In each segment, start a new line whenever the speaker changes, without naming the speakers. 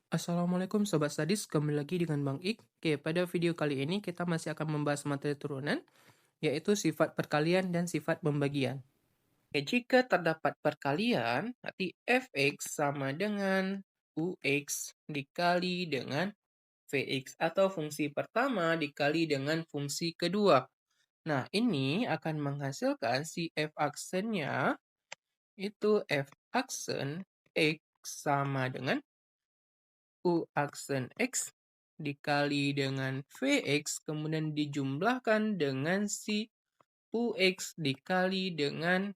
Assalamualaikum Sobat Sadis, kembali lagi dengan Bang Ik. Oke, pada video kali ini kita masih akan membahas materi turunan, yaitu sifat perkalian dan sifat pembagian. Oke, jika terdapat perkalian, berarti fx sama dengan ux dikali dengan vx, atau fungsi pertama dikali dengan fungsi kedua. Nah, ini akan menghasilkan si f aksennya, itu f aksen x sama dengan U aksen X dikali dengan Vx, kemudian dijumlahkan dengan si Ux dikali dengan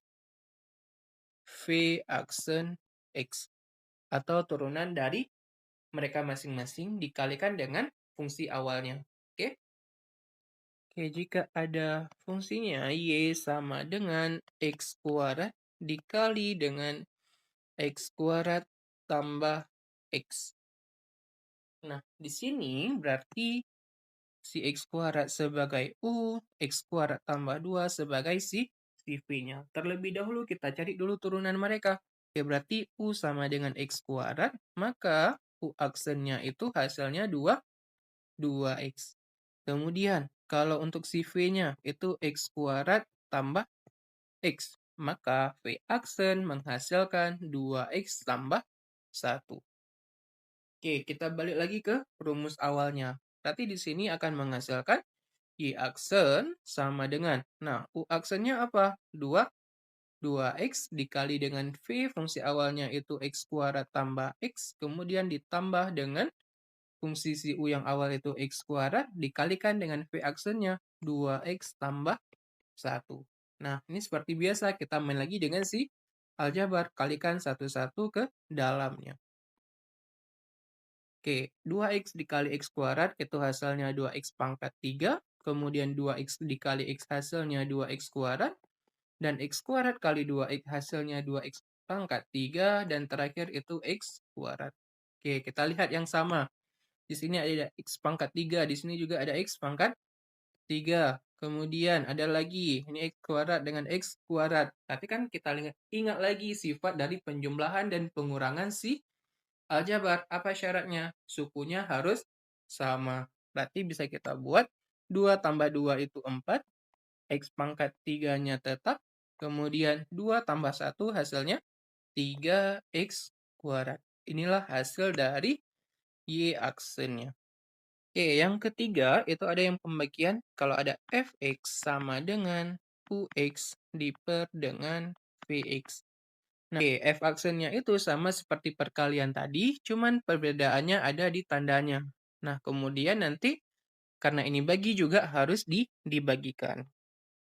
V aksen X. Atau turunan dari mereka masing-masing dikalikan dengan fungsi awalnya. Oke? Oke, jika ada fungsinya Y sama dengan X kuadrat dikali dengan X kuadrat tambah X. Nah, di sini berarti si X kuadrat sebagai U, X kuadrat tambah 2 sebagai si V-nya. Terlebih dahulu kita cari dulu turunan mereka. Oke, berarti U sama dengan X kuadrat, maka U aksennya itu hasilnya 2X. Kemudian, kalau untuk si V-nya itu X kuadrat tambah X, maka V aksen menghasilkan 2X tambah 1. Oke, kita balik lagi ke rumus awalnya. Berarti di sini akan menghasilkan Y aksen sama dengan, nah, U aksennya apa? 2X dikali dengan V, fungsi awalnya itu X kuadrat tambah X, kemudian ditambah dengan fungsi si U yang awal itu X kuadrat, dikalikan dengan V aksennya, 2X tambah 1. Nah, ini seperti biasa, kita main lagi dengan si aljabar, kalikan satu-satu ke dalamnya. Oke, 2X dikali X kuadrat itu hasilnya 2X pangkat 3, kemudian 2X dikali X hasilnya 2X kuadrat, dan X kuadrat kali 2X hasilnya 2X pangkat 3, dan terakhir itu X kuadrat. Oke, kita lihat yang sama. Di sini ada X pangkat 3, di sini juga ada X pangkat 3. Kemudian ada lagi, ini X kuadrat dengan X kuadrat. Tapi kan kita ingat lagi sifat dari penjumlahan dan pengurangan si aljabar, apa syaratnya? Sukunya harus sama. Berarti bisa kita buat 2 tambah 2 itu 4, X pangkat 3-nya tetap, kemudian 2 tambah 1 hasilnya 3X kuadrat. Inilah hasil dari Y aksennya. Oke, yang ketiga itu ada yang pembagian. Kalau ada Fx sama dengan Ux diper dengan Vx. Nah, oke, F aksennya itu sama seperti perkalian tadi, cuman perbedaannya ada di tandanya. Nah, kemudian nanti karena ini bagi juga harus dibagikan.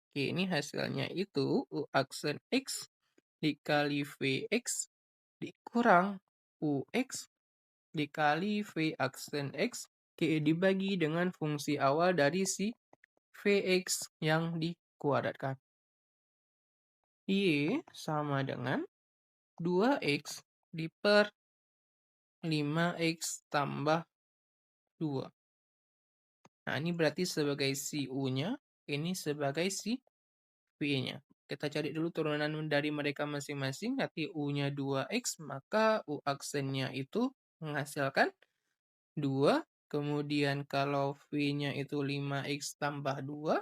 Oke, ini hasilnya itu U aksen X dikali Vx dikurang Ux dikali V aksen X, oke, dibagi dengan fungsi awal dari si Vx yang dikuadratkan. Y sama dengan 2X diper 5X tambah 2. Nah, ini berarti sebagai si U-nya, ini sebagai si V-nya. Kita cari dulu turunan dari mereka masing-masing, nanti U-nya 2X, maka U aksennya itu menghasilkan 2, kemudian kalau V-nya itu 5X tambah 2,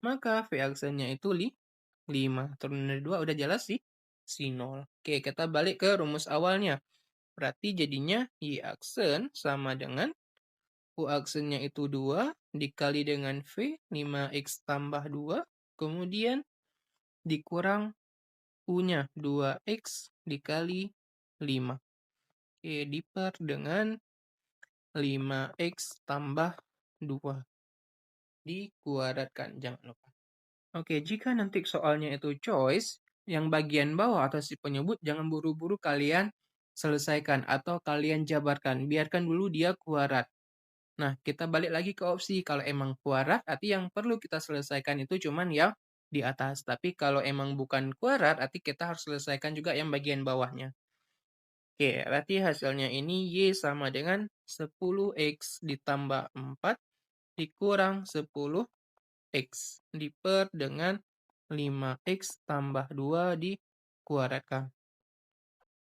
maka V aksennya itu 5. Turunan dari 2 udah jelas sih, si 0. Oke, kita balik ke rumus awalnya. Berarti jadinya Y aksen sama dengan U aksennya itu 2 dikali dengan V, 5X tambah 2, kemudian dikurang U-nya 2X dikali 5. Oke, diper dengan 5X tambah 2. Dikuadratkan, jangan lupa. Oke, jika nanti soalnya itu choice, yang bagian bawah atau si penyebut jangan buru-buru kalian selesaikan atau kalian jabarkan. Biarkan dulu dia kuadrat. Nah, kita balik lagi ke opsi. Kalau emang kuadrat, arti yang perlu kita selesaikan itu cuman yang di atas. Tapi kalau emang bukan kuadrat, arti kita harus selesaikan juga yang bagian bawahnya. Oke, berarti hasilnya ini Y sama dengan 10X ditambah 4 dikurang 10X diper dengan 5X tambah 2 dikuadratkan.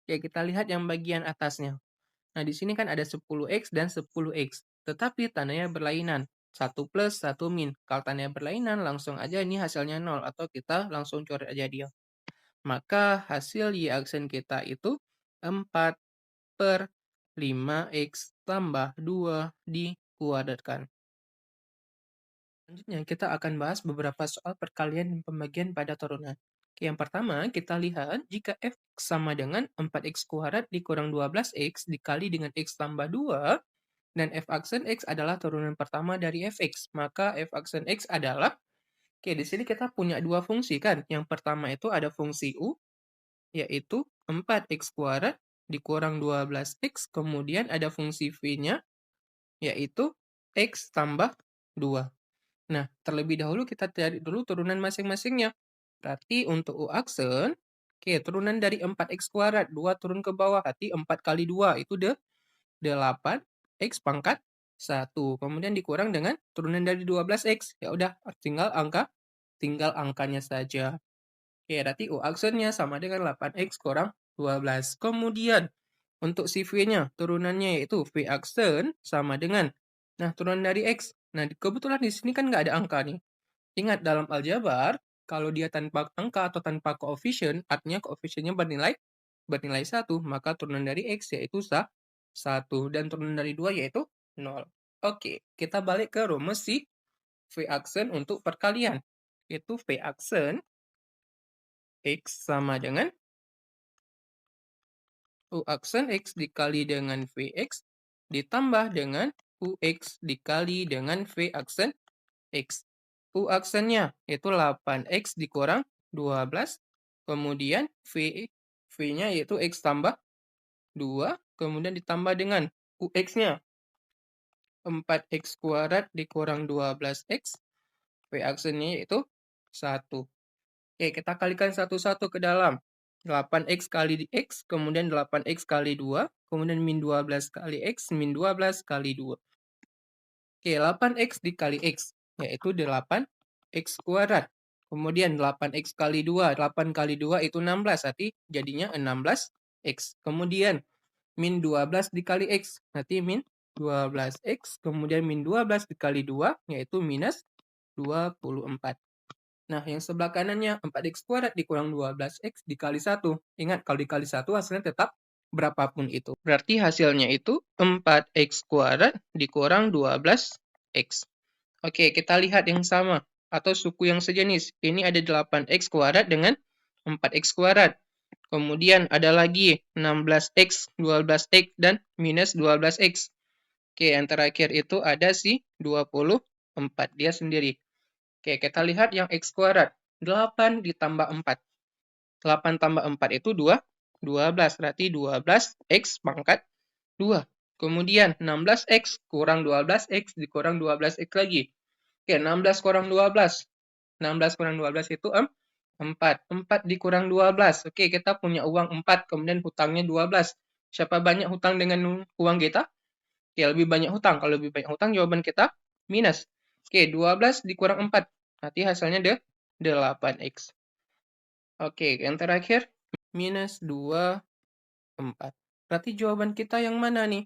Oke, kita lihat yang bagian atasnya. Nah, di sini kan ada 10x dan 10x, tetapi tandanya berlainan. 1 plus, 1 min. Kalau tandanya berlainan, langsung aja ini hasilnya 0, atau kita langsung coret aja dia. Maka hasil Y aksen kita itu 4 per 5x tambah 2 dikuadratkan. Selanjutnya, kita akan bahas beberapa soal perkalian dan pembagian pada turunan. Yang pertama, kita lihat jika f sama dengan 4x kuadrat dikurang 12x dikali dengan x tambah 2, dan f aksen x adalah turunan pertama dari fx, maka f aksen x adalah, oke, di sini kita punya dua fungsi kan. Yang pertama itu ada fungsi u, yaitu 4x kuadrat dikurang 12x, kemudian ada fungsi v-nya, yaitu x tambah 2. Nah, terlebih dahulu kita cari dulu turunan masing-masingnya. Berarti untuk U aksen, oke, turunan dari 4x kuadrat, 2 turun ke bawah, berarti 4 kali 2 itu 8, x pangkat 1. Kemudian dikurang dengan turunan dari 12x. Ya udah, tinggal angkanya saja. Oke, berarti U aksennya sama dengan 8x kurang 12. Kemudian, untuk si V-nya, turunannya yaitu V aksen sama dengan, nah, turunan dari X. Nah, kebetulan di sini kan nggak ada angka nih. Ingat, dalam aljabar, kalau dia tanpa angka atau tanpa koefisien, artinya koefisiennya bernilai 1, maka turunan dari X yaitu 1, dan turunan dari 2 yaitu 0. Oke, kita balik ke rumus si V aksen untuk perkalian. Itu V aksen X sama dengan U aksen X dikali dengan Vx ditambah dengan Ux dikali dengan V aksen X. U aksennya yaitu 8x dikurang 12, kemudian V-nya yaitu X tambah 2, kemudian ditambah dengan Ux-nya 4x kuadrat dikurang 12x, V aksennya yaitu 1. Oke, kita kalikan satu-satu ke dalam. 8x kali x, kemudian 8x kali 2, kemudian min 12 kali x, min 12 kali 2. Oke, 8x dikali x, yaitu 8x kuadrat. Kemudian 8x kali 2, 8 kali 2 itu 16, berarti jadinya 16x. Kemudian min 12 dikali x, berarti min 12x. Kemudian min 12 dikali 2, yaitu minus 24. Nah, yang sebelah kanannya 4x kuadrat dikurang 12x dikali 1. Ingat, kalau dikali 1 hasilnya tetap berapapun itu. Berarti hasilnya itu 4x kuadrat dikurang 12x. Oke, kita lihat yang sama atau suku yang sejenis. Ini ada 8x kuadrat dengan 4x kuadrat. Kemudian ada lagi 16x, 12x, dan minus 12x. Oke, yang terakhir itu ada si 24, dia sendiri. Oke, kita lihat yang x kuadrat. 8 ditambah 4. 8 tambah 4 itu 12. Berarti 12x pangkat 2. Kemudian 16x kurang 12x dikurang 12x lagi. Oke, 16 kurang 12. 16 kurang 12 itu 4. 4 dikurang 12. Oke, kita punya uang 4, kemudian hutangnya 12. Siapa banyak hutang dengan uang kita? Oke, lebih banyak hutang. Kalau lebih banyak hutang, jawaban kita minus. Oke, 12 dikurang 4. Berarti hasilnya 8x. Oke, yang terakhir, minus 24. Berarti jawaban kita yang mana nih?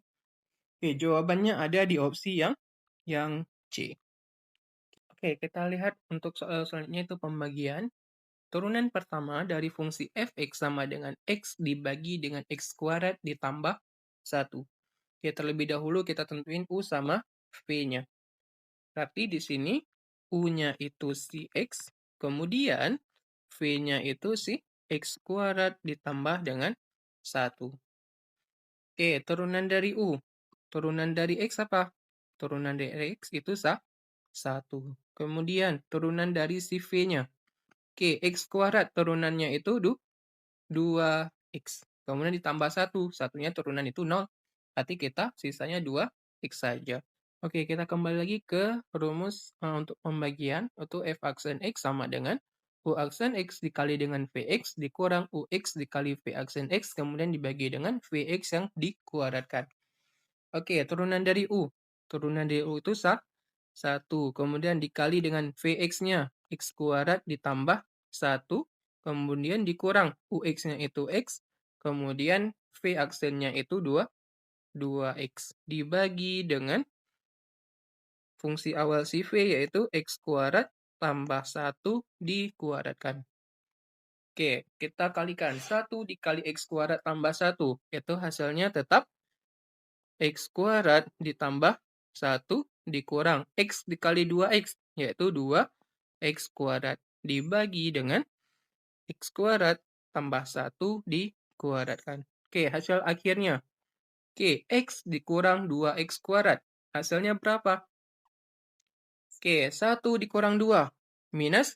Oke, jawabannya ada di opsi yang C. Oke, kita lihat untuk soal selanjutnya itu pembagian. Turunan pertama dari fungsi fx sama dengan x dibagi dengan x kuadrat ditambah 1. Oke, terlebih dahulu kita tentuin U sama V-nya. Berarti di sini U-nya itu si X, kemudian V-nya itu si X kuadrat ditambah dengan 1. Oke, turunan dari U. Turunan dari X apa? Turunan dari X itu 1. Kemudian turunan dari si V-nya. Oke, X kuadrat turunannya itu 2X. Kemudian ditambah 1. Satunya turunan itu 0. Berarti kita sisanya 2X saja. Oke, kita kembali lagi ke rumus untuk pembagian. Untuk f aksen X sama dengan U aksen X dikali dengan Vx dikurang Ux dikali V aksen X, kemudian dibagi dengan Vx yang dikuadratkan. Oke, turunan dari U. Turunan dari U itu 1. Kemudian dikali dengan Vx-nya. X kuadrat ditambah 1. Kemudian dikurang Ux-nya itu X. Kemudian V aksennya itu 2. 2x dibagi dengan fungsi awal si V yaitu x kuadrat tambah 1 dikuadratkan. Oke, kita kalikan 1 dikali x kuadrat tambah 1. Itu hasilnya tetap x kuadrat ditambah 1 dikurang x dikali 2x, yaitu 2x kuadrat. Dibagi dengan x kuadrat tambah 1 dikuadratkan. Oke, hasil akhirnya. Oke, x dikurang 2x kuadrat. Hasilnya berapa? Oke, 1 dikurang 2. Minus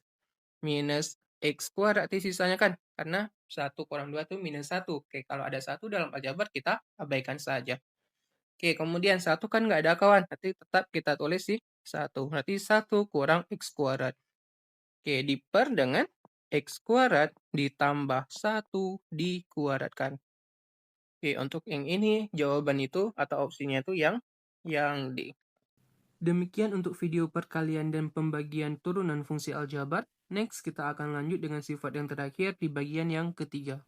x kuadrat sisanya kan? Karena 1 kurang 2 itu minus 1. Oke, kalau ada 1 dalam aljabar kita abaikan saja. Oke, kemudian 1 kan nggak ada kawan. Nanti tetap kita tulis sih 1. Berarti 1 kurang x kuadrat. Oke, diper dengan x kuadrat ditambah 1 dikuadratkan. Oke, untuk yang ini jawaban itu atau opsinya itu yang D. Demikian untuk video perkalian dan pembagian turunan fungsi aljabar. Next, kita akan lanjut dengan sifat yang terakhir di bagian yang ketiga.